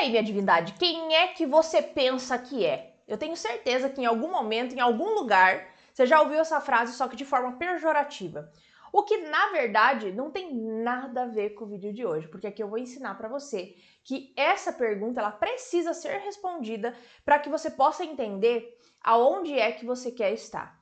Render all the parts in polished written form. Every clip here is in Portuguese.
aí, minha divindade, quem é que você pensa que é? Eu tenho certeza que em algum momento, em algum lugar, você já ouviu essa frase, só que de forma pejorativa. O que, na verdade, não tem nada a ver com o vídeo de hoje, porque aqui eu vou ensinar para você que essa pergunta ela precisa ser respondida para que você possa entender aonde é que você quer estar.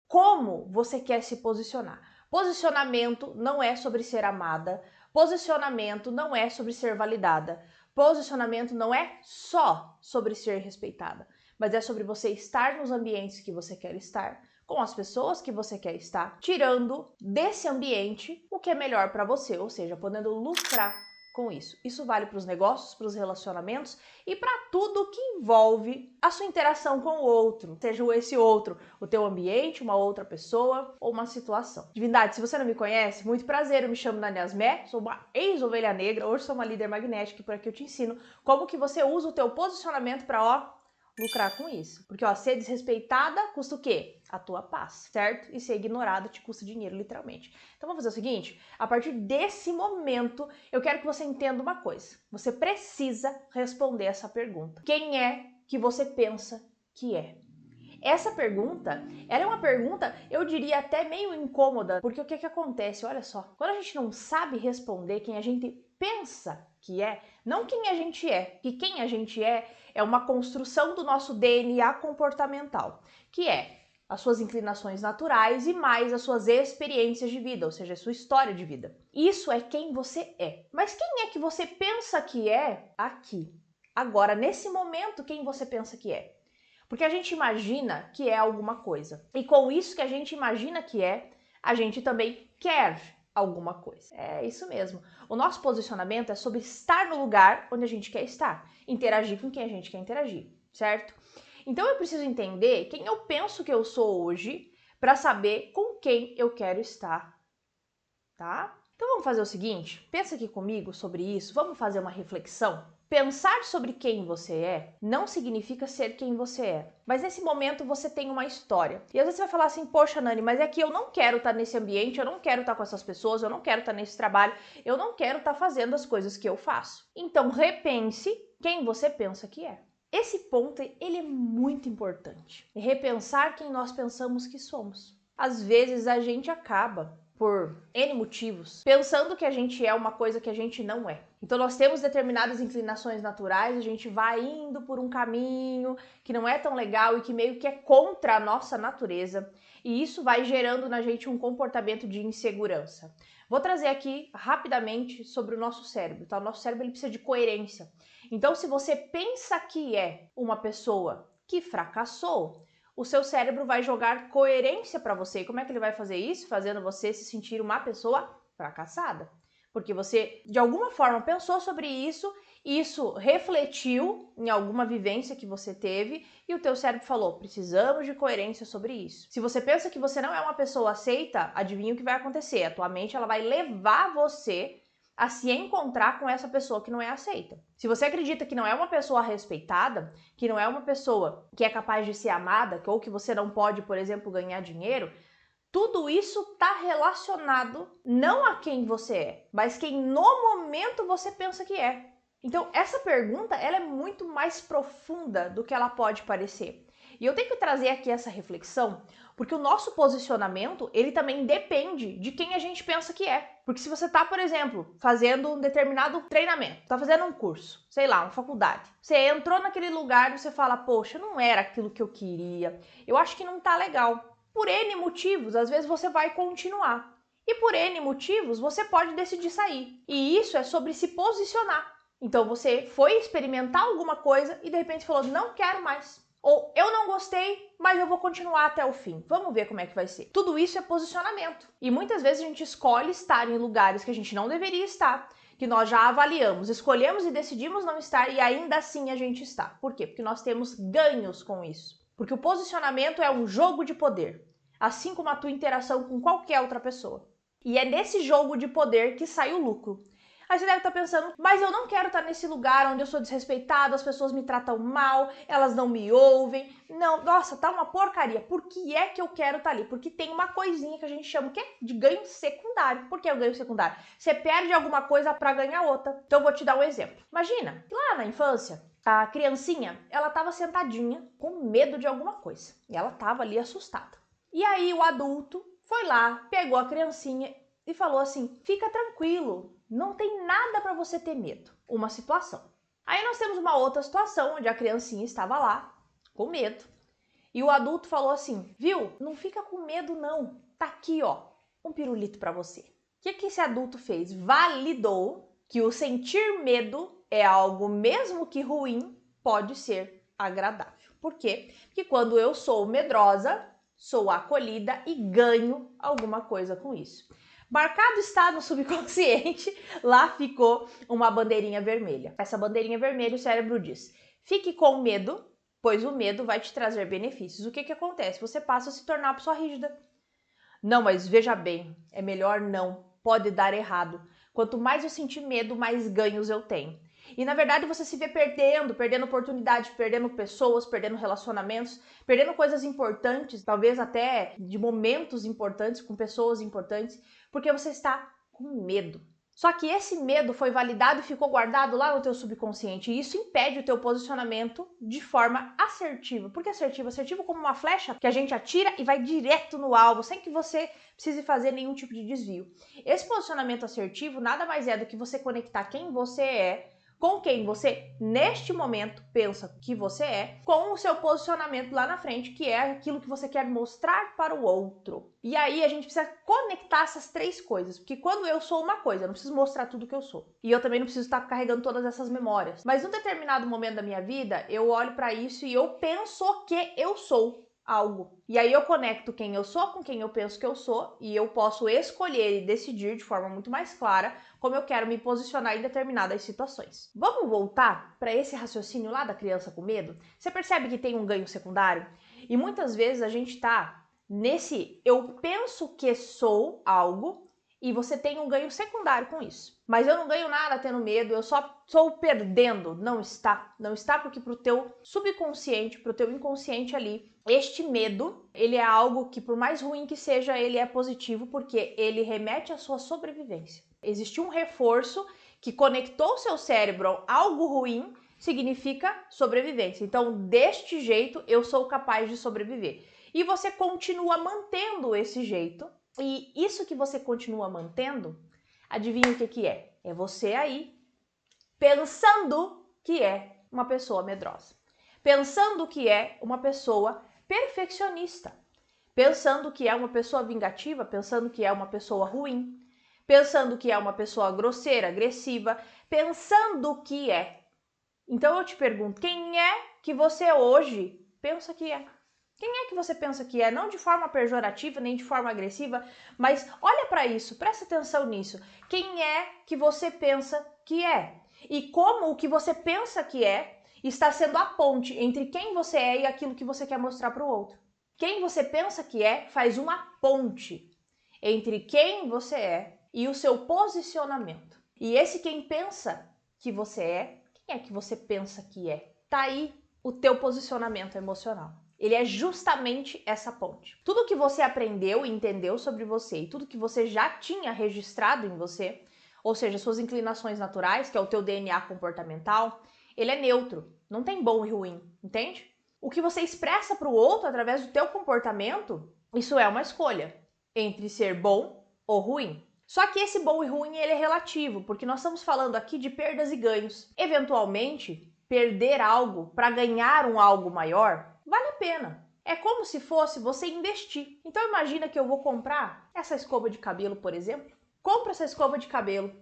Como você quer se posicionar? Posicionamento não é sobre ser amada, posicionamento não é sobre ser validada, posicionamento não é só sobre ser respeitada, mas é sobre você estar nos ambientes que você quer estar, com as pessoas que você quer estar, tirando desse ambiente o que é melhor para você, ou seja, podendo lucrar com isso. Isso vale para os negócios, para os relacionamentos e para tudo que envolve a sua interação com o outro, seja esse outro o teu ambiente, uma outra pessoa ou uma situação. Divindade, se você não me conhece, muito prazer, eu me chamo Naniasmé, sou uma ex-ovelha negra, hoje sou uma líder magnética e por aqui eu te ensino como que você usa o teu posicionamento para, lucrar com isso. Porque, ser desrespeitada custa o quê? A tua paz, certo? E ser ignorada te custa dinheiro, literalmente. Então vamos fazer o seguinte, a partir desse momento, eu quero que você entenda uma coisa. Você precisa responder essa pergunta. Quem é que você pensa que é? Essa pergunta, ela é uma pergunta, eu diria até meio incômoda, porque o que acontece? Olha só, quando a gente não sabe responder quem a gente pensa que é, não quem a gente é, que quem a gente é uma construção do nosso DNA comportamental, que é as suas inclinações naturais e mais as suas experiências de vida, ou seja, a sua história de vida. Isso é quem você é. Mas quem é que você pensa que é aqui? Agora, nesse momento, quem você pensa que é? Porque a gente imagina que é alguma coisa. E com isso que a gente imagina que é, a gente também quer alguma coisa. É isso mesmo. O nosso posicionamento é sobre estar no lugar onde a gente quer estar, interagir com quem a gente quer interagir, certo? Então eu preciso entender quem eu penso que eu sou hoje para saber com quem eu quero estar, tá? Então vamos fazer o seguinte, pensa aqui comigo sobre isso, vamos fazer uma reflexão? Pensar sobre quem você é não significa ser quem você é, mas nesse momento você tem uma história. E às vezes você vai falar assim, poxa Nani, mas é que eu não quero estar nesse ambiente, eu não quero estar com essas pessoas, eu não quero estar nesse trabalho, eu não quero estar fazendo as coisas que eu faço. Então repense quem você pensa que é. Esse ponto, ele é muito importante. Repensar quem nós pensamos que somos. Às vezes a gente acaba por N motivos, pensando que a gente é uma coisa que a gente não é. Então nós temos determinadas inclinações naturais, a gente vai indo por um caminho que não é tão legal e que meio que é contra a nossa natureza, e isso vai gerando na gente um comportamento de insegurança. Vou trazer aqui rapidamente sobre o nosso cérebro, tá? O nosso cérebro ele precisa de coerência. Então se você pensa que é uma pessoa que fracassou, o seu cérebro vai jogar coerência para você. E como é que ele vai fazer isso? Fazendo você se sentir uma pessoa fracassada. Porque você, de alguma forma, pensou sobre isso, isso refletiu em alguma vivência que você teve e o teu cérebro falou, precisamos de coerência sobre isso. Se você pensa que você não é uma pessoa aceita, adivinha o que vai acontecer? A tua mente ela vai levar você a se encontrar com essa pessoa que não é aceita. Se você acredita que não é uma pessoa respeitada, que não é uma pessoa que é capaz de ser amada, ou que você não pode, por exemplo, ganhar dinheiro, tudo isso está relacionado não a quem você é, mas quem no momento você pensa que é. Então, essa pergunta ela é muito mais profunda do que ela pode parecer. E eu tenho que trazer aqui essa reflexão, porque o nosso posicionamento, ele também depende de quem a gente pensa que é. Porque se você tá, por exemplo, fazendo um determinado treinamento, tá fazendo um curso, sei lá, uma faculdade, você entrou naquele lugar e você fala, poxa, não era aquilo que eu queria, eu acho que não tá legal. Por N motivos, às vezes você vai continuar. E por N motivos, você pode decidir sair. E isso é sobre se posicionar. Então você foi experimentar alguma coisa e de repente falou, não quero mais. Ou eu não gostei, mas eu vou continuar até o fim. Vamos ver como é que vai ser. Tudo isso é posicionamento. E muitas vezes a gente escolhe estar em lugares que a gente não deveria estar, que nós já avaliamos, escolhemos e decidimos não estar e ainda assim a gente está. Por quê? Porque nós temos ganhos com isso. Porque o posicionamento é um jogo de poder, assim como a tua interação com qualquer outra pessoa. E é nesse jogo de poder que sai o lucro. Aí você deve estar pensando, mas eu não quero estar nesse lugar onde eu sou desrespeitado, as pessoas me tratam mal, elas não me ouvem. Não, nossa, tá uma porcaria. Por que é que eu quero estar ali? Porque tem uma coisinha que a gente chama o quê? De ganho secundário. Por que o ganho secundário? Você perde alguma coisa para ganhar outra. Então eu vou te dar um exemplo. Imagina, lá na infância, a criancinha, ela estava sentadinha com medo de alguma coisa. E ela estava ali assustada. E aí o adulto foi lá, pegou a criancinha e falou assim, fica tranquilo, não tem nada para você ter medo. Uma situação. Aí nós temos uma outra situação onde a criancinha estava lá, com medo, e o adulto falou assim, viu, não fica com medo não, tá aqui ó, um pirulito para você. O que esse adulto fez? Validou que o sentir medo é algo, mesmo que ruim, pode ser agradável. Por quê? Porque quando eu sou medrosa, sou acolhida e ganho alguma coisa com isso. Marcado está no subconsciente, lá ficou uma bandeirinha vermelha. Essa bandeirinha vermelha, o cérebro diz, fique com medo, pois o medo vai te trazer benefícios. O que acontece? Você passa a se tornar uma pessoa rígida. Não, mas veja bem, é melhor não, pode dar errado. Quanto mais eu sentir medo, mais ganhos eu tenho. E na verdade você se vê perdendo oportunidade, perdendo pessoas, perdendo relacionamentos, perdendo coisas importantes, talvez até de momentos importantes com pessoas importantes, porque você está com medo. Só que esse medo foi validado e ficou guardado lá no teu subconsciente e isso impede o teu posicionamento de forma assertiva. Por que assertivo? Assertivo como uma flecha que a gente atira e vai direto no alvo, sem que você precise fazer nenhum tipo de desvio. Esse posicionamento assertivo nada mais é do que você conectar quem você é com quem você, neste momento, pensa que você é, com o seu posicionamento lá na frente, que é aquilo que você quer mostrar para o outro. E aí a gente precisa conectar essas três coisas, porque quando eu sou uma coisa, eu não preciso mostrar tudo que eu sou. E eu também não preciso estar carregando todas essas memórias. Mas num determinado momento da minha vida, eu olho para isso e eu penso que eu sou algo. E aí eu conecto quem eu sou com quem eu penso que eu sou e eu posso escolher e decidir de forma muito mais clara como eu quero me posicionar em determinadas situações. Vamos voltar para esse raciocínio lá da criança com medo? Você percebe que tem um ganho secundário? E muitas vezes a gente tá nesse eu penso que sou algo e você tem um ganho secundário com isso. Mas eu não ganho nada tendo medo, eu só estou perdendo. Não está. Não está porque pro teu subconsciente, pro teu inconsciente ali, este medo, ele é algo que por mais ruim que seja, ele é positivo porque ele remete à sua sobrevivência. Existiu um reforço que conectou o seu cérebro a algo ruim, significa sobrevivência. Então, deste jeito, eu sou capaz de sobreviver. E você continua mantendo esse jeito. E isso que você continua mantendo, adivinha o que é? É você aí pensando que é uma pessoa medrosa. Pensando que é uma pessoa perfeccionista. Pensando que é uma pessoa vingativa, pensando que é uma pessoa ruim. Pensando que é uma pessoa grosseira, agressiva. Pensando que é. Então eu te pergunto, quem é que você hoje pensa que é? Quem é que você pensa que é? Não de forma pejorativa, nem de forma agressiva, mas olha para isso, presta atenção nisso. Quem é que você pensa que é? E como o que você pensa que é está sendo a ponte entre quem você é e aquilo que você quer mostrar para o outro. Quem você pensa que é faz uma ponte entre quem você é e o seu posicionamento. E esse quem pensa que você é, quem é que você pensa que é? Tá aí o teu posicionamento emocional. Ele é justamente essa ponte. Tudo que você aprendeu e entendeu sobre você e tudo que você já tinha registrado em você, ou seja, suas inclinações naturais, que é o teu DNA comportamental, ele é neutro, não tem bom e ruim, entende? O que você expressa para o outro através do teu comportamento, isso é uma escolha entre ser bom ou ruim. Só que esse bom e ruim ele é relativo, porque nós estamos falando aqui de perdas e ganhos. Eventualmente, perder algo para ganhar um algo maior vale a pena. É como se fosse você investir. Então imagina que eu vou comprar essa escova de cabelo, por exemplo. Compro essa escova de cabelo,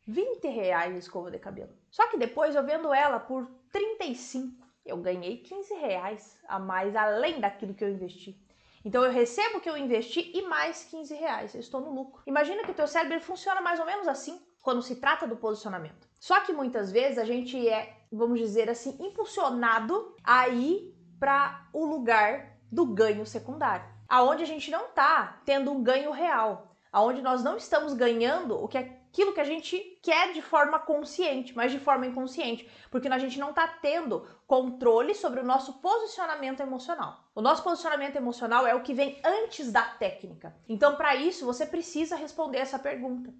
R$20 a escova de cabelo. Só que depois eu vendo ela por 35. Eu ganhei R$15 a mais além daquilo que eu investi. Então eu recebo o que eu investi e mais R$15. Eu estou no lucro. Imagina que o teu cérebro funciona mais ou menos assim quando se trata do posicionamento. Só que muitas vezes a gente é, vamos dizer assim, impulsionado a ir para o lugar do ganho secundário, aonde a gente não está tendo um ganho real, onde nós não estamos ganhando aquilo que a gente quer de forma consciente, mas de forma inconsciente, porque a gente não está tendo controle sobre o nosso posicionamento emocional. O nosso posicionamento emocional é o que vem antes da técnica. Então, para isso, você precisa responder essa pergunta,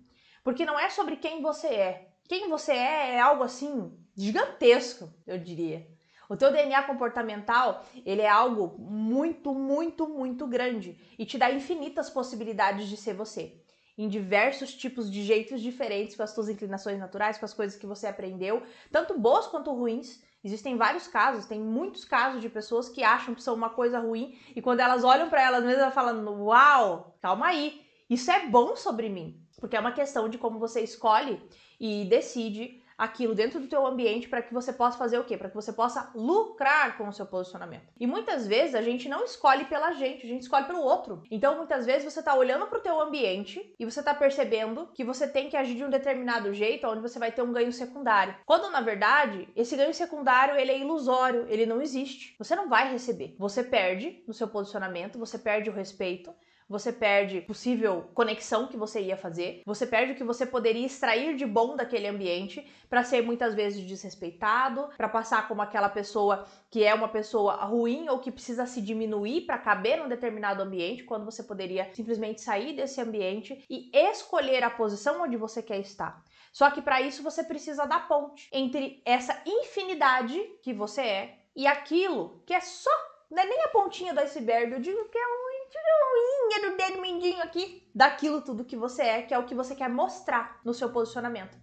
porque não é sobre quem você é. Quem você é algo assim gigantesco, eu diria. O teu DNA comportamental, ele é algo muito, muito, muito grande e te dá infinitas possibilidades de ser você. Em diversos tipos de jeitos diferentes, com as tuas inclinações naturais, com as coisas que você aprendeu, tanto boas quanto ruins. Existem vários casos, tem muitos casos de pessoas que acham que são uma coisa ruim e quando elas olham para elas mesmas, elas falam, uau, calma aí, isso é bom sobre mim. Porque é uma questão de como você escolhe e decide aquilo dentro do teu ambiente para que você possa fazer o quê? Para que você possa lucrar com o seu posicionamento. E muitas vezes a gente não escolhe pela gente, a gente escolhe pelo outro. Então muitas vezes você está olhando para o teu ambiente e você está percebendo que você tem que agir de um determinado jeito onde você vai ter um ganho secundário. Quando na verdade esse ganho secundário ele é ilusório, ele não existe. Você não vai receber. Você perde no seu posicionamento, você perde o respeito, você perde possível conexão que você ia fazer, você perde o que você poderia extrair de bom daquele ambiente para ser muitas vezes desrespeitado, para passar como aquela pessoa que é uma pessoa ruim ou que precisa se diminuir para caber num determinado ambiente, quando você poderia simplesmente sair desse ambiente e escolher a posição onde você quer estar. Só que para isso você precisa da ponte entre essa infinidade que você é e aquilo que é só, não é nem a pontinha do iceberg, eu digo que é unha do dedo mindinho aqui, daquilo tudo que você é, que é o que você quer mostrar no seu posicionamento.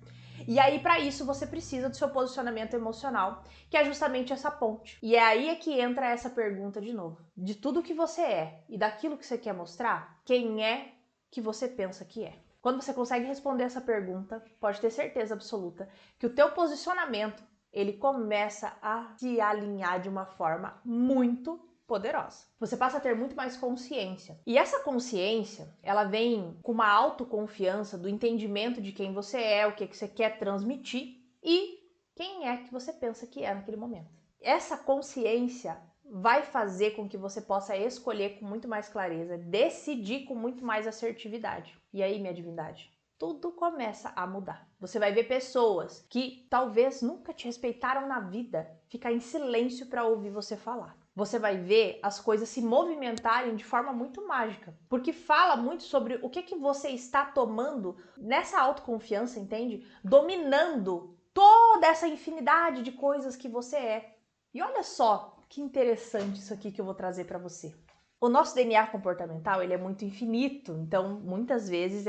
E aí, para isso, você precisa do seu posicionamento emocional, que é justamente essa ponte. E é aí que entra essa pergunta de novo. De tudo que você é e daquilo que você quer mostrar, quem é que você pensa que é? Quando você consegue responder essa pergunta, pode ter certeza absoluta que o teu posicionamento, ele começa a se alinhar de uma forma muito poderosa. Você passa a ter muito mais consciência. E essa consciência, ela vem com uma autoconfiança do entendimento de quem você é, o que você quer transmitir e quem é que você pensa que é naquele momento. Essa consciência vai fazer com que você possa escolher com muito mais clareza, decidir com muito mais assertividade. E aí, minha divindade, tudo começa a mudar. Você vai ver pessoas que talvez nunca te respeitaram na vida ficar em silêncio para ouvir você falar. Você vai ver as coisas se movimentarem de forma muito mágica, porque fala muito sobre o que você está tomando nessa autoconfiança, entende? Dominando toda essa infinidade de coisas que você é. E olha só que interessante isso aqui que eu vou trazer para você. O nosso DNA comportamental, ele é muito infinito, então muitas vezes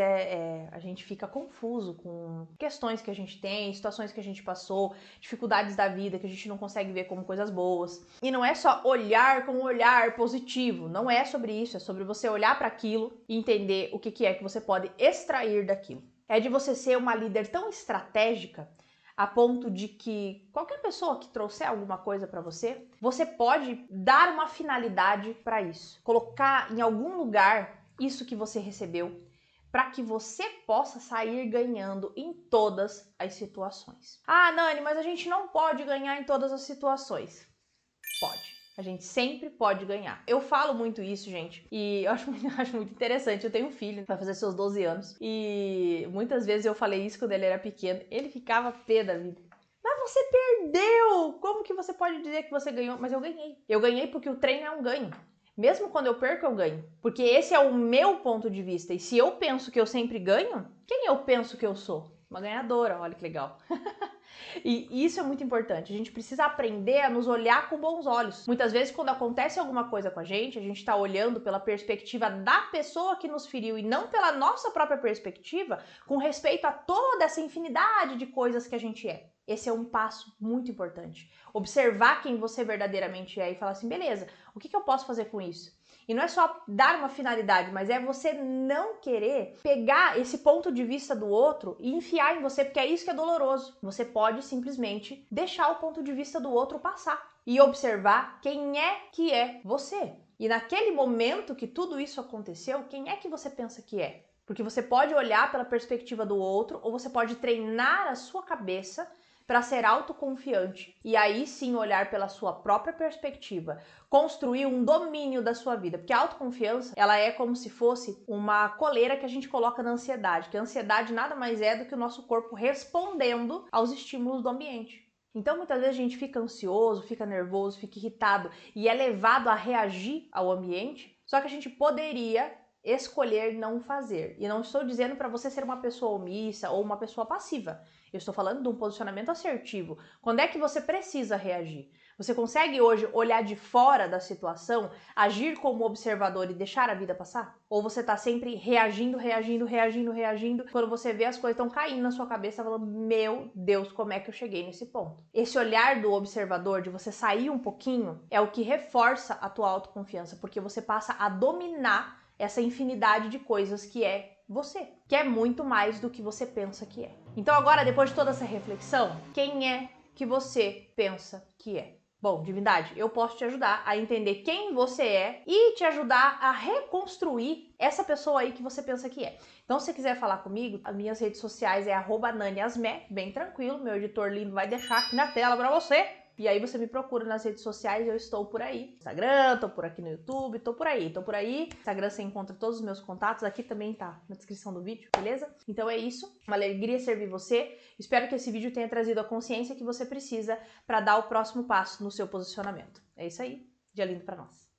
a gente fica confuso com questões que a gente tem, situações que a gente passou, dificuldades da vida que a gente não consegue ver como coisas boas. E não é só olhar com um olhar positivo, não é sobre isso, é sobre você olhar para aquilo e entender o que é que você pode extrair daquilo. É de você ser uma líder tão estratégica a ponto de que qualquer pessoa que trouxer alguma coisa para você, você pode dar uma finalidade para isso. Colocar em algum lugar isso que você recebeu para que você possa sair ganhando em todas as situações. Ah, Nani, mas a gente não pode ganhar em todas as situações. Pode. A gente sempre pode ganhar. Eu falo muito isso, gente, e eu acho muito interessante. Eu tenho um filho, vai fazer seus 12 anos, e muitas vezes eu falei isso quando ele era pequeno. Ele ficava pé da vida. Mas você perdeu! Como que você pode dizer que você ganhou? Mas eu ganhei. Eu ganhei porque o treino é um ganho. Mesmo quando eu perco, eu ganho. Porque esse é o meu ponto de vista. E se eu penso que eu sempre ganho, quem eu penso que eu sou? Uma ganhadora, olha que legal. E isso é muito importante, a gente precisa aprender a nos olhar com bons olhos. Muitas vezes quando acontece alguma coisa com a gente está olhando pela perspectiva da pessoa que nos feriu e não pela nossa própria perspectiva, com respeito a toda essa infinidade de coisas que a gente é. Esse é um passo muito importante. Observar quem você verdadeiramente é e falar assim, beleza, o que eu posso fazer com isso? E não é só dar uma finalidade, mas é você não querer pegar esse ponto de vista do outro e enfiar em você, porque é isso que é doloroso. Você pode simplesmente deixar o ponto de vista do outro passar e observar quem é que é você. E naquele momento que tudo isso aconteceu, quem é que você pensa que é? Porque você pode olhar pela perspectiva do outro ou você pode treinar a sua cabeça para ser autoconfiante e aí sim olhar pela sua própria perspectiva, construir um domínio da sua vida, porque a autoconfiança, ela é como se fosse uma coleira que a gente coloca na ansiedade, que a ansiedade nada mais é do que o nosso corpo respondendo aos estímulos do ambiente. Então, muitas vezes a gente fica ansioso, fica nervoso, fica irritado e é levado a reagir ao ambiente, só que a gente poderia escolher não fazer. E não estou dizendo para você ser uma pessoa omissa ou uma pessoa passiva. Eu estou falando de um posicionamento assertivo. Quando é que você precisa reagir? Você consegue hoje olhar de fora da situação, agir como observador e deixar a vida passar? Ou você está sempre reagindo, quando você vê as coisas estão caindo na sua cabeça, falando, meu Deus, como é que eu cheguei nesse ponto? Esse olhar do observador, de você sair um pouquinho, é o que reforça a tua autoconfiança, porque você passa a dominar essa infinidade de coisas que é você, que é muito mais do que você pensa que é. Então agora, depois de toda essa reflexão, quem é que você pensa que é? Bom, divindade, eu posso te ajudar a entender quem você é e te ajudar a reconstruir essa pessoa aí que você pensa que é. Então, se você quiser falar comigo, as minhas redes sociais é @naniasme, bem tranquilo, meu editor lindo vai deixar aqui na tela para você. E aí você me procura nas redes sociais, eu estou por aí. Instagram, tô por aqui no YouTube, tô por aí. Instagram você encontra todos os meus contatos, aqui também tá na descrição do vídeo, beleza? Então é isso, uma alegria servir você. Espero que esse vídeo tenha trazido a consciência que você precisa para dar o próximo passo no seu posicionamento. É isso aí, dia lindo para nós.